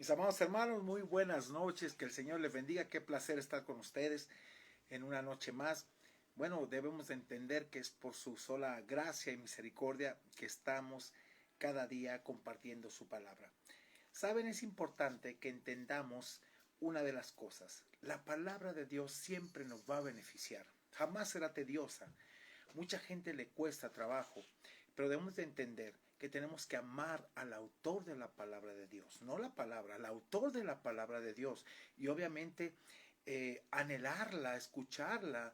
Mis amados hermanos, muy buenas noches, que el Señor les bendiga, qué placer estar con ustedes en una noche más. Bueno, debemos de entender que es por su sola gracia y misericordia que estamos cada día compartiendo su palabra. Saben, es importante que entendamos una de las cosas. La palabra de Dios siempre nos va a beneficiar, jamás será tediosa. Mucha gente le cuesta trabajo, pero debemos de entender que tenemos que amar al autor de la palabra de Dios, no la palabra, al autor de la palabra de Dios. Y obviamente anhelarla, escucharla,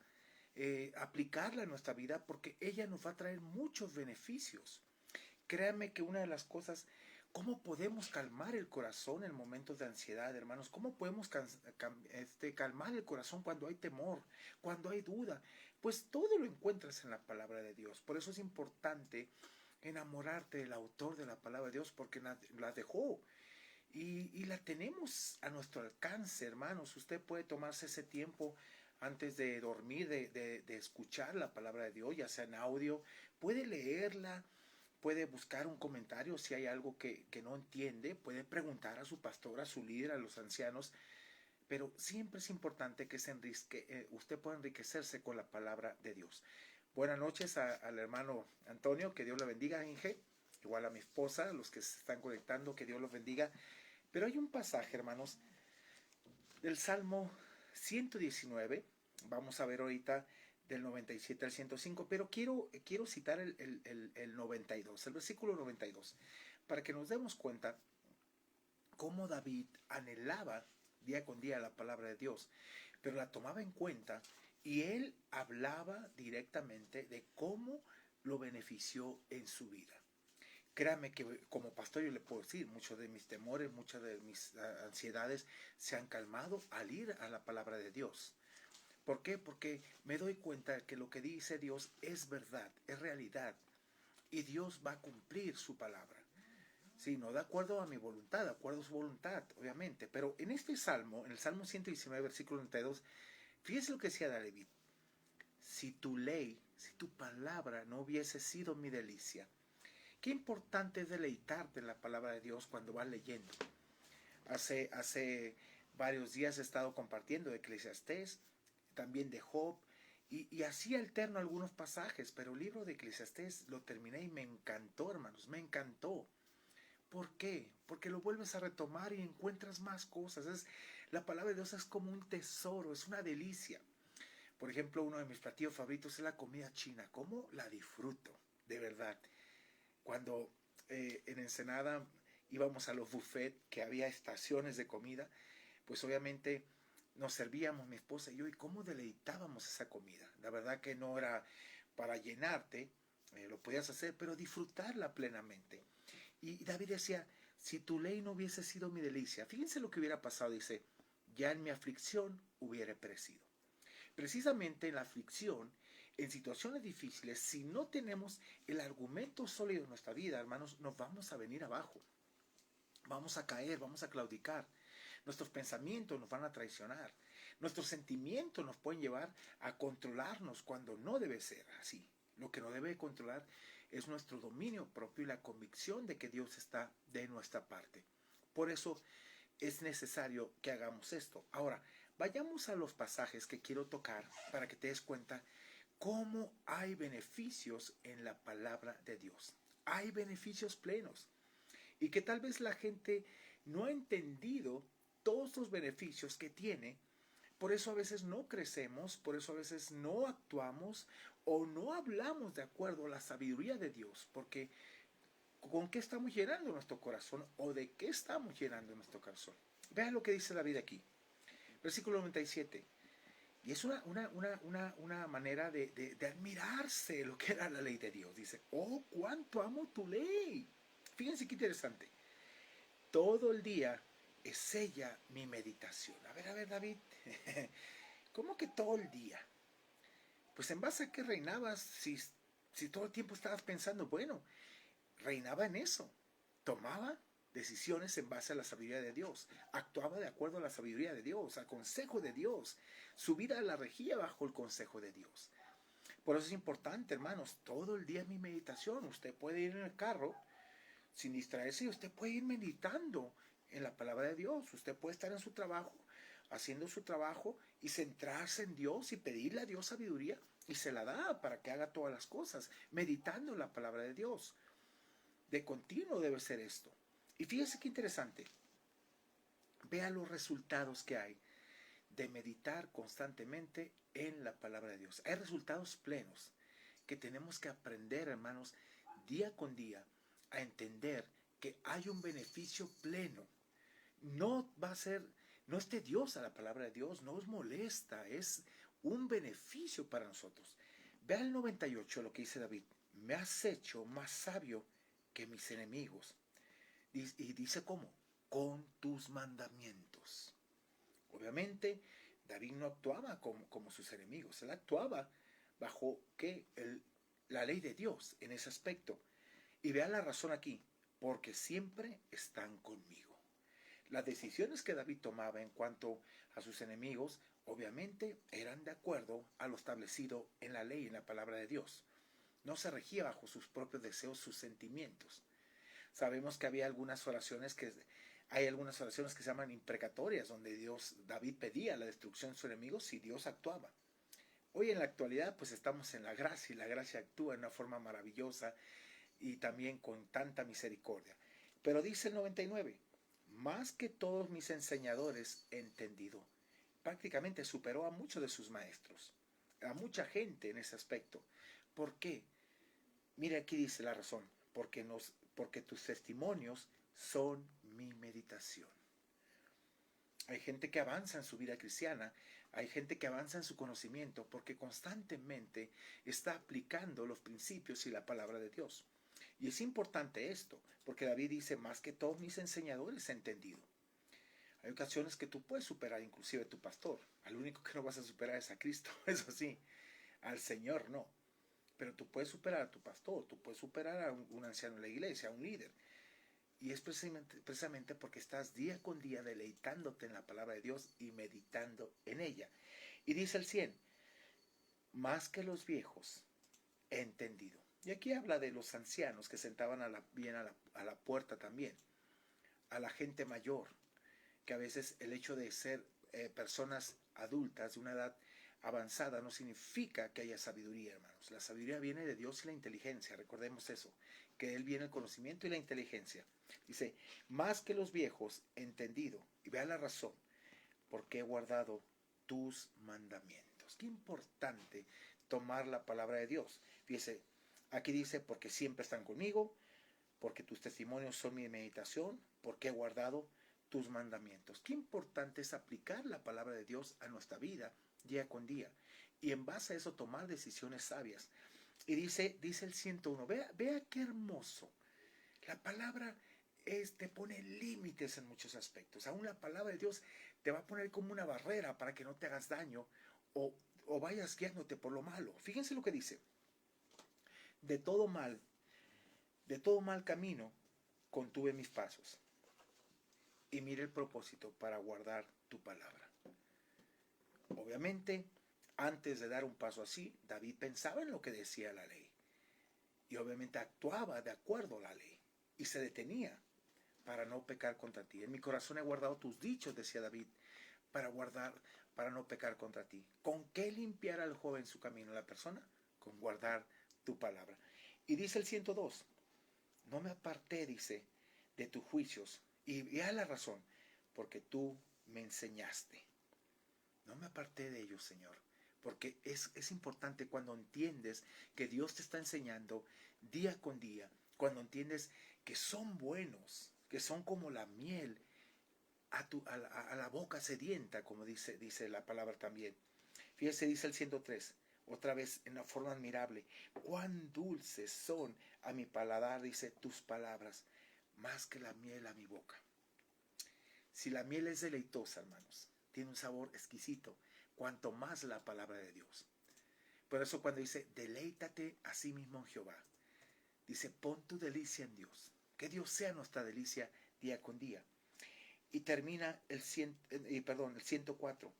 aplicarla en nuestra vida, porque ella nos va a traer muchos beneficios. Créanme que una de las cosas, ¿cómo podemos calmar el corazón en momentos de ansiedad, hermanos? ¿Cómo podemos calmar el corazón cuando hay temor, cuando hay duda? Pues todo lo encuentras en la palabra de Dios. Por eso es importante enamorarte del autor de la palabra de Dios, porque la dejó. Y la tenemos a nuestro alcance, hermanos. Usted puede tomarse ese tiempo antes de dormir, de escuchar la palabra de Dios, ya sea en audio, puede leerla, puede buscar un comentario si hay algo que no entiende, puede preguntar a su pastor, a su líder, a los ancianos, pero siempre es importante que usted pueda enriquecerse con la palabra de Dios. Buenas noches al hermano Antonio, que Dios lo bendiga, Inge, igual a mi esposa, a los que se están conectando, que Dios los bendiga. Pero hay un pasaje, hermanos, del Salmo 119, vamos a ver ahorita del 97 al 105, pero quiero citar el 92, el versículo 92, para que nos demos cuenta cómo David anhelaba día con día la palabra de Dios, pero la tomaba en cuenta y él hablaba directamente de cómo lo benefició en su vida. Créame que como pastor yo le puedo decir, muchos de mis temores, muchas de mis ansiedades se han calmado al ir a la palabra de Dios. ¿Por qué? Porque me doy cuenta que lo que dice Dios es verdad, es realidad. Y Dios va a cumplir su palabra. Sí, no de acuerdo a mi voluntad, de acuerdo a su voluntad, obviamente. Pero en este salmo, en el Salmo 119, versículo 92, fíjese lo que decía David. Si tu ley, si tu palabra no hubiese sido mi delicia. Qué importante es deleitarte en la palabra de Dios cuando vas leyendo. Hace varios días he estado compartiendo de Eclesiastés, también de Job, y así alterno algunos pasajes, pero el libro de Eclesiastés lo terminé y me encantó, hermanos, me encantó. ¿Por qué? Porque lo vuelves a retomar y encuentras más cosas. La palabra de Dios es como un tesoro, es una delicia. Por ejemplo, uno de mis platillos favoritos es la comida china. ¿Cómo la disfruto? De verdad. Cuando en Ensenada íbamos a los buffets, que había estaciones de comida, pues obviamente nos servíamos mi esposa y yo, y cómo deleitábamos esa comida. La verdad que no era para llenarte, lo podías hacer, pero disfrutarla plenamente. Y David decía, si tu ley no hubiese sido mi delicia, fíjense lo que hubiera pasado, dice, ya en mi aflicción hubiera perecido. Precisamente en la aflicción, en situaciones difíciles, si no tenemos el argumento sólido en nuestra vida, hermanos, nos vamos a venir abajo. Vamos a caer, vamos a claudicar. Nuestros pensamientos nos van a traicionar. Nuestros sentimientos nos pueden llevar a controlarnos cuando no debe ser así. Lo que no debe controlar es nuestro dominio propio y la convicción de que Dios está de nuestra parte. Por eso es necesario que hagamos esto. Ahora, vayamos a los pasajes que quiero tocar para que te des cuenta cómo hay beneficios en la palabra de Dios. Hay beneficios plenos y que tal vez la gente no ha entendido todos los beneficios que tiene. Por eso a veces no crecemos, por eso a veces no actuamos o no hablamos de acuerdo a la sabiduría de Dios, porque ¿con qué estamos llenando nuestro corazón o de qué estamos llenando nuestro corazón? Vean lo que dice David aquí, versículo 97. Y es una manera de admirarse lo que era la ley de Dios. Dice, oh, cuánto amo tu ley. Fíjense qué interesante. Todo el día es ella mi meditación. A ver, David. ¿Cómo que todo el día? Pues en base a qué reinabas si todo el tiempo estabas pensando, bueno, reinaba en eso. Tomaba decisiones en base a la sabiduría de Dios. Actuaba de acuerdo a la sabiduría de Dios, al consejo de Dios. Su vida la regía bajo el consejo de Dios. Por eso es importante, hermanos, todo el día es mi meditación. Usted puede ir en el carro sin distraerse y usted puede ir meditando en la palabra de Dios. Usted puede estar en su trabajo, haciendo su trabajo y centrarse en Dios y pedirle a Dios sabiduría y se la da para que haga todas las cosas, meditando en la palabra de Dios. De continuo debe ser esto. Y fíjese qué interesante. Vea los resultados que hay de meditar constantemente en la palabra de Dios. Hay resultados plenos que tenemos que aprender, hermanos, día con día, a entender que hay un beneficio pleno. No va a ser, no es tediosa la palabra de Dios, no es molesta, es un beneficio para nosotros. Vea el 98, lo que dice David. Me has hecho más sabio que mis enemigos. Y dice cómo, con tus mandamientos. Obviamente, David no actuaba como sus enemigos, él actuaba bajo la ley de Dios en ese aspecto. Y vea la razón aquí, porque siempre están conmigo. Las decisiones que David tomaba en cuanto a sus enemigos, obviamente, eran de acuerdo a lo establecido en la ley, en la palabra de Dios. No se regía bajo sus propios deseos, sus sentimientos. Sabemos que hay algunas oraciones que se llaman imprecatorias, donde David pedía la destrucción de sus enemigos y Dios actuaba. Hoy en la actualidad pues estamos en la gracia y la gracia actúa de una forma maravillosa y también con tanta misericordia. Pero dice el 99, más que todos mis enseñadores he entendido. Prácticamente superó a muchos de sus maestros, a mucha gente en ese aspecto. ¿Por qué? Mire, aquí dice la razón, porque tus testimonios son mi meditación. Hay gente que avanza en su vida cristiana, hay gente que avanza en su conocimiento porque constantemente está aplicando los principios y la palabra de Dios. Y es importante esto, porque David dice, más que todos mis enseñadores he entendido. Hay ocasiones que tú puedes superar inclusive a tu pastor. Al único que no vas a superar es a Cristo, eso sí, al Señor no. Pero tú puedes superar a tu pastor, tú puedes superar a un anciano de la iglesia, a un líder. Y es precisamente porque estás día con día deleitándote en la palabra de Dios y meditando en ella. Y dice el 100, más que los viejos he entendido. Y aquí habla de los ancianos que sentaban a la puerta también, a la gente mayor, que a veces el hecho de ser personas adultas de una edad avanzada no significa que haya sabiduría, hermanos. La sabiduría viene de Dios y la inteligencia, recordemos eso, que de Él viene el conocimiento y la inteligencia. Dice, más que los viejos he entendido, y vea la razón, porque he guardado tus mandamientos. Qué importante tomar la palabra de Dios. Fíjese, aquí dice, porque siempre están conmigo, porque tus testimonios son mi meditación, porque he guardado tus mandamientos. Qué importante es aplicar la palabra de Dios a nuestra vida día con día y en base a eso tomar decisiones sabias. Y dice el 101, vea qué hermoso. La palabra te pone límites en muchos aspectos. Aún la palabra de Dios te va a poner como una barrera para que no te hagas daño o vayas guiándote por lo malo. Fíjense lo que dice. De todo mal camino contuve mis pasos y mire el propósito para guardar tu palabra. Obviamente, antes de dar un paso así, David pensaba en lo que decía la ley y obviamente actuaba de acuerdo a la ley y se detenía para no pecar contra ti. En mi corazón he guardado tus dichos, decía David, para no pecar contra ti. ¿Con qué limpiar al joven su camino, la persona? Con guardar tu palabra. Y dice el 102, no me aparté, dice, de tus juicios. Y vea la razón, porque tú me enseñaste. No me aparté de ellos, Señor. Porque es importante cuando entiendes que Dios te está enseñando día con día, cuando entiendes que son buenos, que son como la miel a la boca sedienta, como dice la palabra también. Fíjese, dice el 103, otra vez en una forma admirable, cuán dulces son a mi paladar, dice, tus palabras, más que la miel a mi boca. Si la miel es deleitosa, hermanos, tiene un sabor exquisito, cuanto más la palabra de Dios. Por eso cuando dice, deleítate a sí mismo en Jehová, dice, pon tu delicia en Dios. Que Dios sea nuestra delicia día con día. Y termina el 104.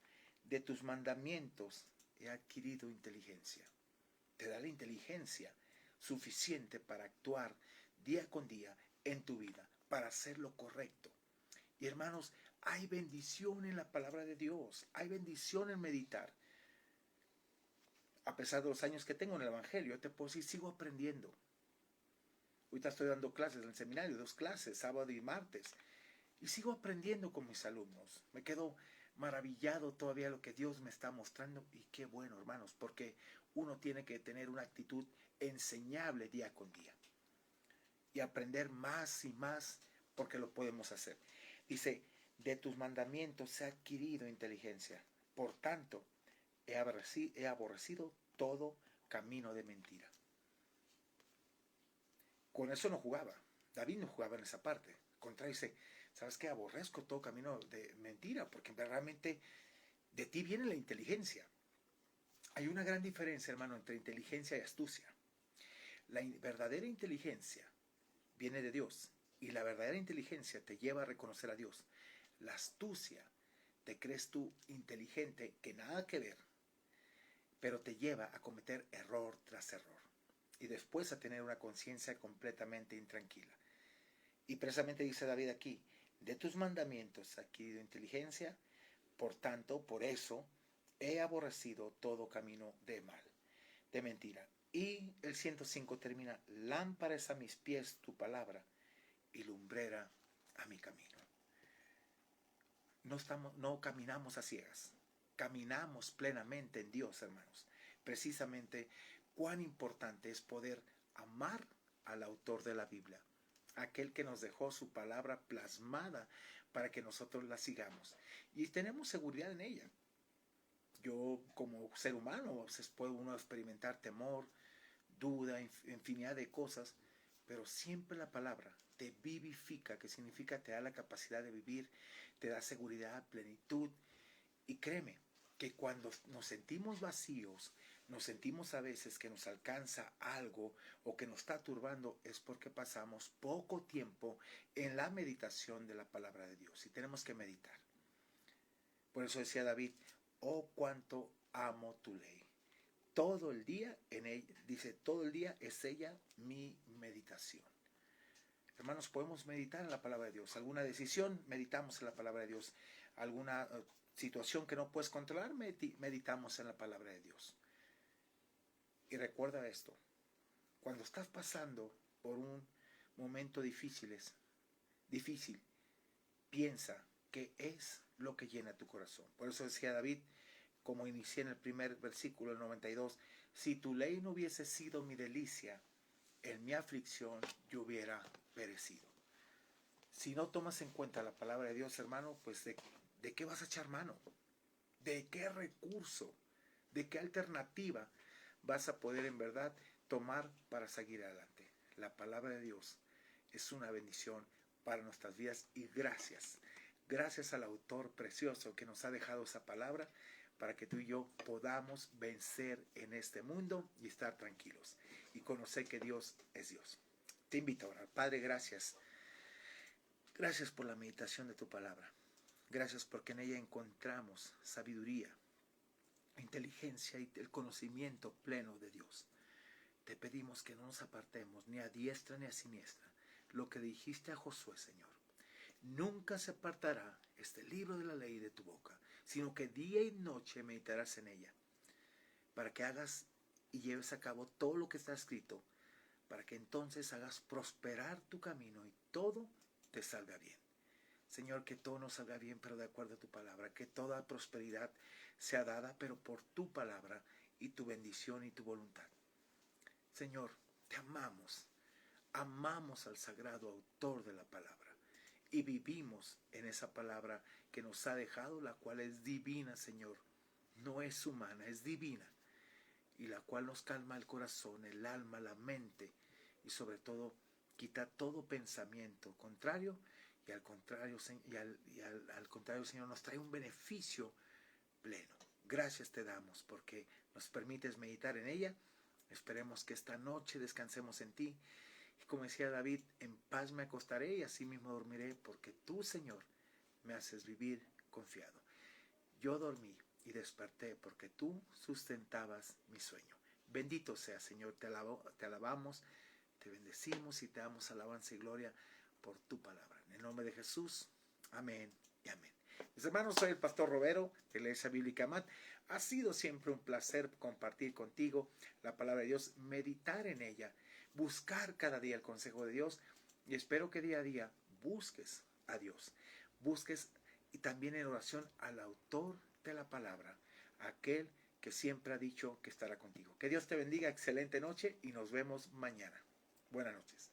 De tus mandamientos he adquirido inteligencia. Te da la inteligencia suficiente para actuar día con día en tu vida, para hacer lo correcto. Y hermanos, hay bendición en la palabra de Dios, hay bendición en meditar. A pesar de los años que tengo en el Evangelio, yo te puedo decir, sigo aprendiendo. Ahorita estoy dando clases en el seminario, 2 clases, sábado y martes. Y sigo aprendiendo con mis alumnos. Me quedo maravillado todavía lo que Dios me está mostrando. Y qué bueno, hermanos, porque uno tiene que tener una actitud enseñable día con día. Y aprender más y más, porque lo podemos hacer. Dice, de tus mandamientos se ha adquirido inteligencia. Por tanto, he aborrecido todo camino de mentira. Con eso no jugaba. David no jugaba en esa parte. Al contrario, dice, ¿sabes qué? Aborrezco todo camino de mentira, porque realmente de ti viene la inteligencia. Hay una gran diferencia, hermano, entre inteligencia y astucia. La verdadera inteligencia viene de Dios, y la verdadera inteligencia te lleva a reconocer a Dios. La astucia, te crees tú inteligente, que nada que ver, pero te lleva a cometer error tras error, y después a tener una conciencia completamente intranquila. Y precisamente dice David aquí, de tus mandamientos he adquirido inteligencia, por tanto, por eso he aborrecido todo camino de mal, de mentira. Y el 105 termina, lámpara es a mis pies tu palabra y lumbrera a mi camino. No caminamos a ciegas, caminamos plenamente en Dios, hermanos. Precisamente cuán importante es poder amar al autor de la Biblia, aquel que nos dejó su palabra plasmada para que nosotros la sigamos. Y tenemos seguridad en ella. Yo como ser humano, a veces puede uno experimentar temor, duda, infinidad de cosas, pero siempre la palabra te vivifica, que significa te da la capacidad de vivir, te da seguridad, plenitud. Y créeme que cuando nos sentimos vacíos, nos sentimos a veces que nos alcanza algo o que nos está turbando, es porque pasamos poco tiempo en la meditación de la palabra de Dios. Y tenemos que meditar. Por eso decía David, oh cuánto amo tu ley. Todo el día en ella, dice, todo el día es ella mi meditación. Hermanos, podemos meditar en la palabra de Dios. Alguna decisión, meditamos en la palabra de Dios. Alguna situación que no puedes controlar, meditamos en la palabra de Dios. Y recuerda esto, cuando estás pasando por un momento difícil, piensa qué es lo que llena tu corazón. Por eso decía David, como inicié en el primer versículo, el 92, si tu ley no hubiese sido mi delicia, en mi aflicción yo hubiera perecido. Si no tomas en cuenta la palabra de Dios, hermano, pues ¿de qué vas a echar mano? ¿De qué recurso? ¿De qué alternativa vas a poder en verdad tomar para seguir adelante? La palabra de Dios es una bendición para nuestras vidas y gracias. Gracias al autor precioso que nos ha dejado esa palabra para que tú y yo podamos vencer en este mundo y estar tranquilos y conocer que Dios es Dios. Te invito a orar. Padre, gracias. Gracias por la meditación de tu palabra. Gracias porque en ella encontramos sabiduría, inteligencia y el conocimiento pleno de Dios. Te pedimos que no nos apartemos ni a diestra ni a siniestra. Lo que dijiste a Josué, Señor. Nunca se apartará este libro de la ley de tu boca, sino que día y noche meditarás en ella, para que hagas y lleves a cabo todo lo que está escrito, para que entonces hagas prosperar tu camino y todo te salga bien. Señor, que todo nos salga bien, pero de acuerdo a tu palabra, que toda prosperidad sea dada, pero por tu palabra y tu bendición y tu voluntad. Señor, te amamos, amamos al sagrado autor de la palabra y vivimos en esa palabra que nos ha dejado, la cual es divina, Señor, no es humana, es divina, y la cual nos calma el corazón, el alma, la mente, y sobre todo quita todo pensamiento contrario, y al contrario, al contrario, Señor, nos trae un beneficio pleno. Gracias te damos porque nos permites meditar en ella. Esperemos que esta noche descansemos en ti. Y como decía David, en paz me acostaré y así mismo dormiré, porque tú, Señor, me haces vivir confiado. Yo dormí y desperté porque tú sustentabas mi sueño. Bendito sea, Señor, te alabamos, te bendecimos y te damos alabanza y gloria por tu palabra. En el nombre de Jesús, Amén y amén. Mis hermanos, soy el pastor Robero de la Iglesia Bíblica Amat. Ha sido siempre un placer compartir contigo la palabra de Dios, meditar en ella, buscar cada día el consejo de Dios, y espero que día a día busques a Dios, busques y también en oración al autor de la palabra, aquel que siempre ha dicho que estará contigo. Que Dios te bendiga, excelente noche y nos vemos mañana. Buenas noches.